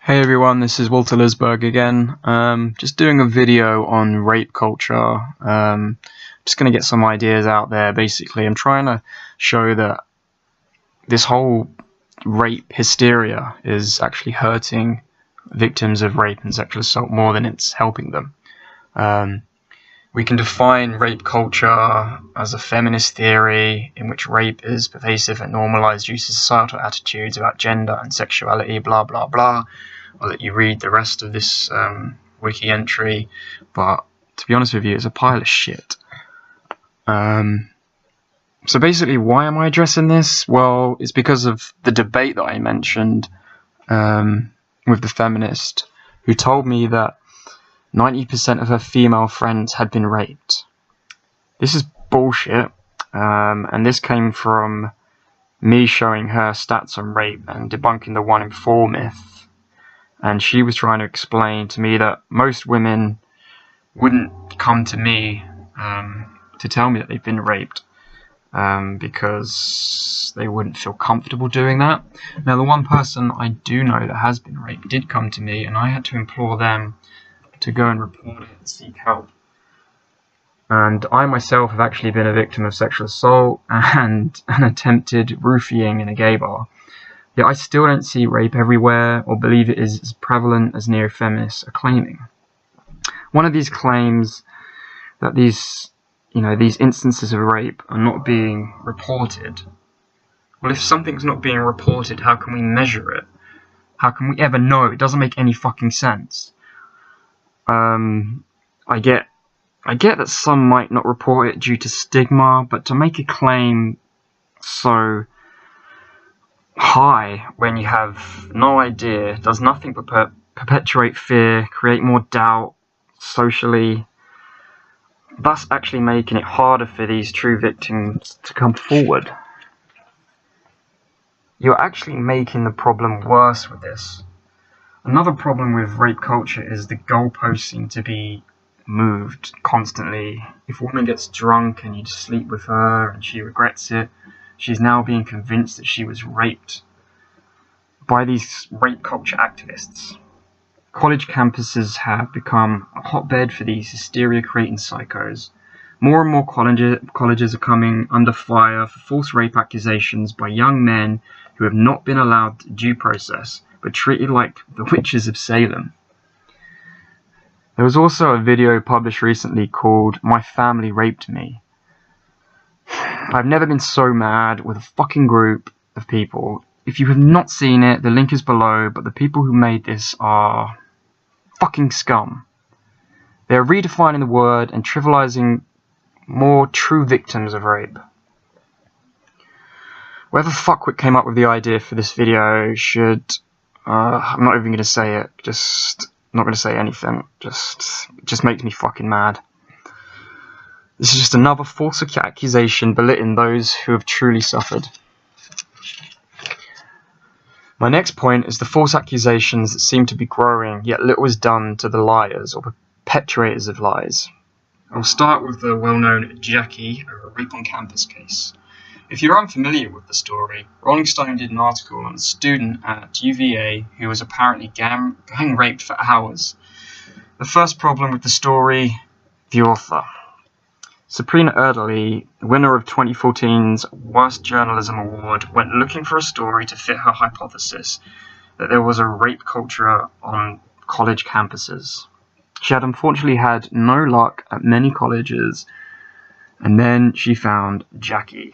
Hey everyone, this is Walter Lisberg again. Just doing a video on rape culture. Just going to get some ideas out there. Basically, I'm trying to show that this whole rape hysteria is actually hurting victims of rape and sexual assault more than it's helping them. We can define rape culture as a feminist theory in which rape is pervasive and normalized due to societal attitudes about gender and sexuality, blah blah blah. I'll let you read the rest of this wiki entry, but to be honest with you, it's a pile of shit. So basically, why am I addressing this? Well, it's because of the debate that I mentioned with the feminist who told me that 90% of her female friends had been raped. This is bullshit, and this came from me showing her stats on rape and debunking the 1 in 4 myth. And she was trying to explain to me that most women wouldn't come to me to tell me that they've been raped because they wouldn't feel comfortable doing that. Now, the one person I do know that has been raped did come to me, and I had to implore them to go and report it and seek help. And I myself have actually been a victim of sexual assault and an attempted roofying in a gay bar. Yet I still don't see rape everywhere or believe it is as prevalent as neo-feminists are claiming. One of these claims that these instances of rape are not being reported. Well, if something's not being reported, how can we measure it? How can we ever know? It doesn't make any fucking sense. I get that some might not report it due to stigma, but to make a claim so high when you have no idea does nothing but perpetuate fear, create more doubt socially, thus actually making it harder for these true victims to come forward. You're actually making the problem worse with this. Another problem with rape culture is the goalposts seem to be moved constantly. If a woman gets drunk and you just sleep with her and she regrets it, she's now being convinced that she was raped by these rape culture activists. College campuses have become a hotbed for these hysteria-creating psychos. More and more colleges are coming under fire for false rape accusations by young men who have not been allowed due process, but treated like the witches of Salem. There was also a video published recently called "My Family Raped Me." I've never been so mad with a fucking group of people. If you have not seen it, the link is below, but the people who made this are fucking scum. They're redefining the word and trivializing more true victims of rape. Whoever fuckwit came up with the idea for this video should... I'm not even going to say it. Not going to say anything. It just makes me fucking mad. This is just another false accusation belittling those who have truly suffered. My next point is the false accusations that seem to be growing, yet little is done to the liars or perpetrators of lies. I'll start with the well-known Jackie, a rape on campus case. If you're unfamiliar with the story, Rolling Stone did an article on a student at UVA who was apparently gang raped for hours. The first problem with the story, the author. Sabrina Erdely, winner of 2014's Worst Journalism Award, went looking for a story to fit her hypothesis that there was a rape culture on college campuses. She had unfortunately had no luck at many colleges, and then she found Jackie.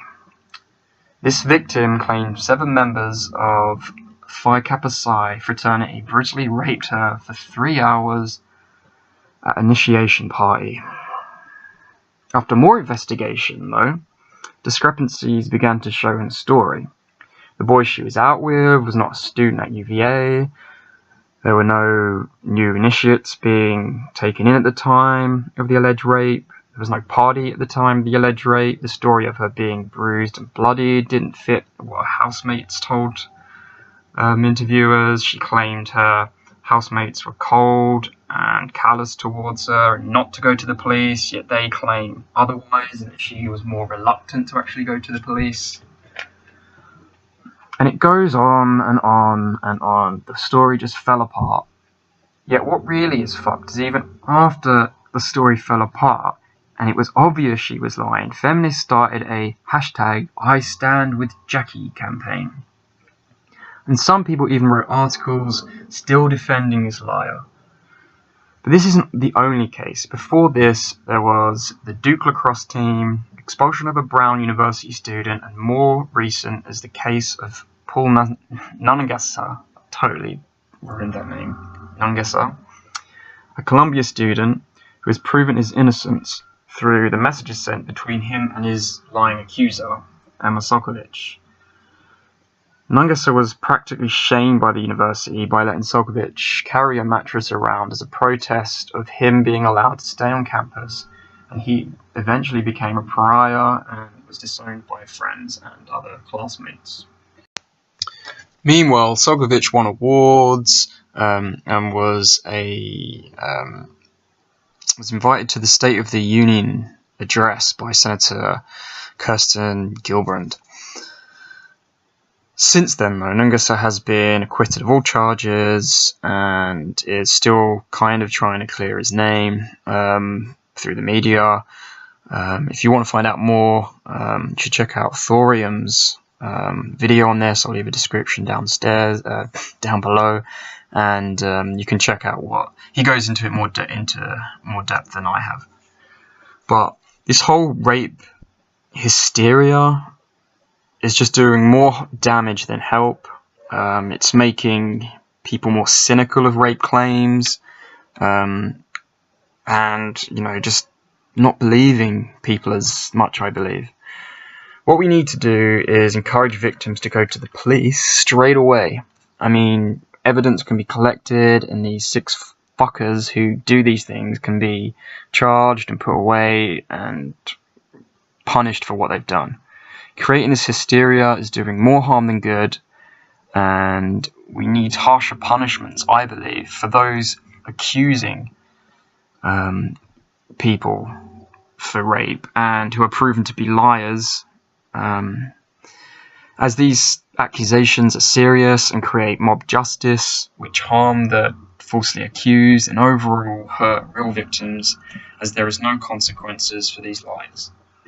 This victim claimed 7 members of Phi Kappa Psi fraternity brutally raped her for 3 hours at an initiation party. After more investigation, though, discrepancies began to show in the story. The boy she was out with was not a student at UVA. There were no new initiates being taken in at the time of the alleged rape. There was no party at the time of the alleged rape. The story of her being bruised and bloody didn't fit what her housemates told interviewers. She claimed her housemates were cold and callous towards her and not to go to the police, yet they claim otherwise, and that she was more reluctant to actually go to the police. And it goes on and on and on. The story just fell apart. Yet what really is fucked is even after the story fell apart, and it was obvious she was lying, feminists started a hashtag #IStandWithJackie campaign. And some people even wrote articles still defending this liar. But this isn't the only case. Before this, there was the Duke lacrosse team, expulsion of a Brown University student, and more recent is the case of Paul Nungessa, totally ruined that name, Nungessa, a Columbia student who has proven his innocence through the messages sent between him and his lying accuser, Emma Sokovich. Nungessa was practically shamed by the university by letting Sokovich carry a mattress around as a protest of him being allowed to stay on campus, and he eventually became a pariah and was disowned by friends and other classmates. Meanwhile, Sokovich won awards and was invited to the State of the Union address by Senator Kirsten Gillibrand. Since then, though, Nungessa has been acquitted of all charges and is still kind of trying to clear his name through the media. If you want to find out more, you should check out Thorium's video on this. I'll leave a description down below, and you can check out what he goes into it more depth than I have. But this whole rape hysteria is just doing more damage than help. It's making people more cynical of rape claims, and just not believing people as much, I believe. What we need to do is encourage victims to go to the police straight away. I mean, evidence can be collected, and these 6 fuckers who do these things can be charged and put away and punished for what they've done. Creating this hysteria is doing more harm than good, and we need harsher punishments, I believe, for those accusing people for rape and who are proven to be liars, as these accusations are serious and create mob justice, which harm the falsely accused and overall hurt real victims, as there is no consequences for these lies.